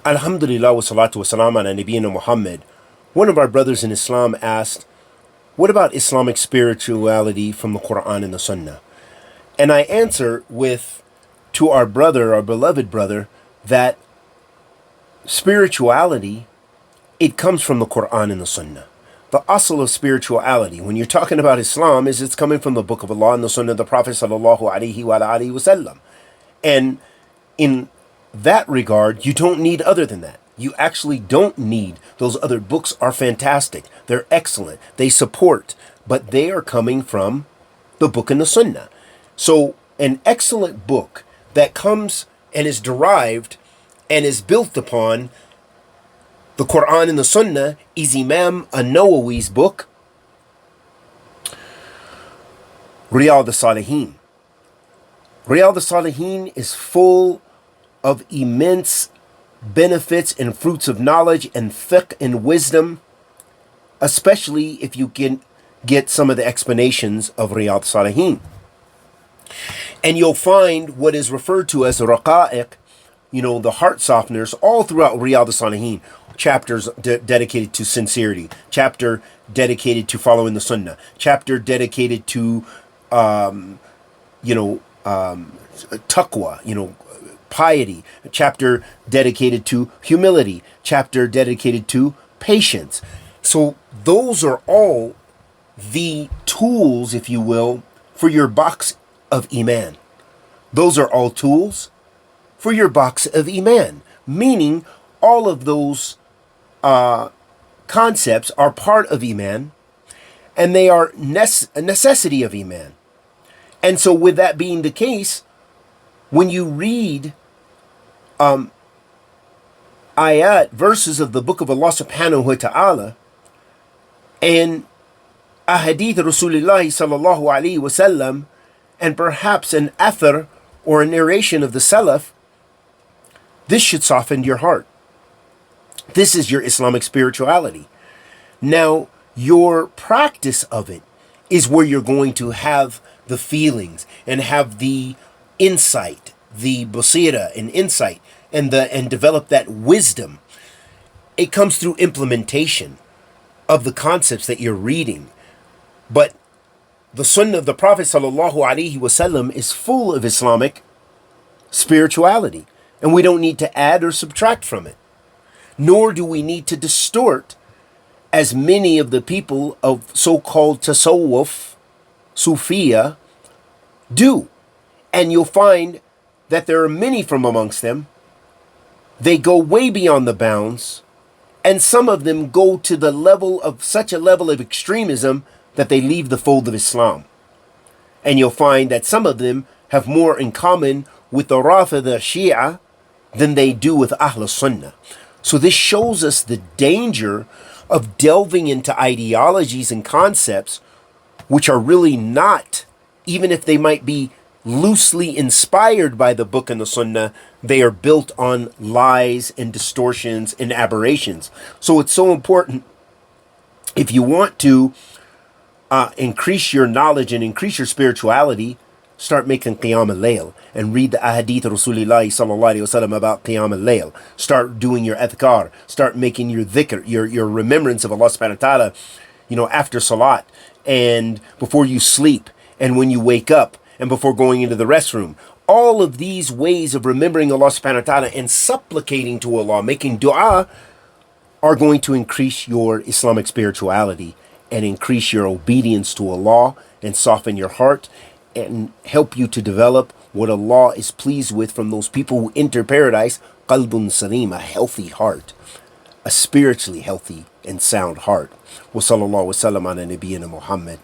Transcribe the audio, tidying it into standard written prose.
Alhamdulillah wa salatu wa salam ala nabiyyina Muhammad. One of our brothers in Islam asked, what about Islamic spirituality from the Quran and the Sunnah? And I answer with, to our brother, our beloved brother, that spirituality, it comes from the Quran and the Sunnah. The asl of spirituality, when you're talking about Islam, is it's coming from the Book of Allah and the Sunnah of the Prophet sallallahu alaihi wasallam. And in that regard, you don't need other than that. You actually don't need those other books. Are fantastic. They're excellent. They support, but they are coming from the book and the Sunnah. So an excellent book that comes and is derived and is built upon the Quran and the Sunnah is Imam An-Nawawi's book, Riyadh al-Salihin. Riyadh al-Salihin is full of immense benefits and fruits of knowledge and fiqh and wisdom, especially if you can get some of the explanations of Riyadh al-Salihin. And you'll find what is referred to as raqa'iq, the heart softeners, all throughout Riyadh al-Salihin. Chapters dedicated to sincerity, chapter dedicated to following the Sunnah, chapter dedicated to, taqwa, piety, a chapter dedicated to humility, chapter dedicated to patience. So those are all the tools, if you will, for your box of Iman. Those are all tools for your box of Iman, meaning all of those concepts are part of Iman, and they are a necessity of Iman. And so with that being the case, when you read ayat, verses of the book of Allah subhanahu wa ta'ala, and ahadith Rasulullah sallallahu alaihi wasallam, and perhaps an athar or a narration of the Salaf, this should soften your heart. This is your Islamic spirituality. Now, your practice of it is where you're going to have the feelings and have the insight, the basira and insight, and develop that wisdom. It comes through implementation of the concepts that you're reading. But the Sunnah of the Prophet sallallahu alaihi wasallam is full of Islamic spirituality, and we don't need to add or subtract from it. Nor do we need to distort, as many of the people of so-called tasawwuf, Sufiya, do. And you'll find that there are many from amongst them. They go way beyond the bounds, and some of them go to the level of such a level of extremism that they leave the fold of Islam. And you'll find that some of them have more in common with the Rafida Shia than they do with Ahl Sunnah. So this shows us the danger of delving into ideologies and concepts which are really not, even if they might be loosely inspired by the book and the Sunnah, they are built on lies and distortions and aberrations. So it's so important, if you want to increase your knowledge and increase your spirituality, start making Qiyam al-Layl and read the ahadith of Rasulullah sallallahu alaihi wasallam about Qiyam al-Layl. Start doing your adhkar. Start making your dhikr, your remembrance of Allah subhanahu wa ta'ala, after salat and before you sleep and when you wake up and before going into the restroom. All of these ways of remembering Allah subhanahu wa ta'ala and supplicating to Allah, making dua, are going to increase your Islamic spirituality and increase your obedience to Allah and soften your heart and help you to develop what Allah is pleased with from those people who enter paradise, qalbun salim, a healthy heart, a spiritually healthy and sound heart. Wa sallallahu wa sallam ala nabiyyina Muhammad.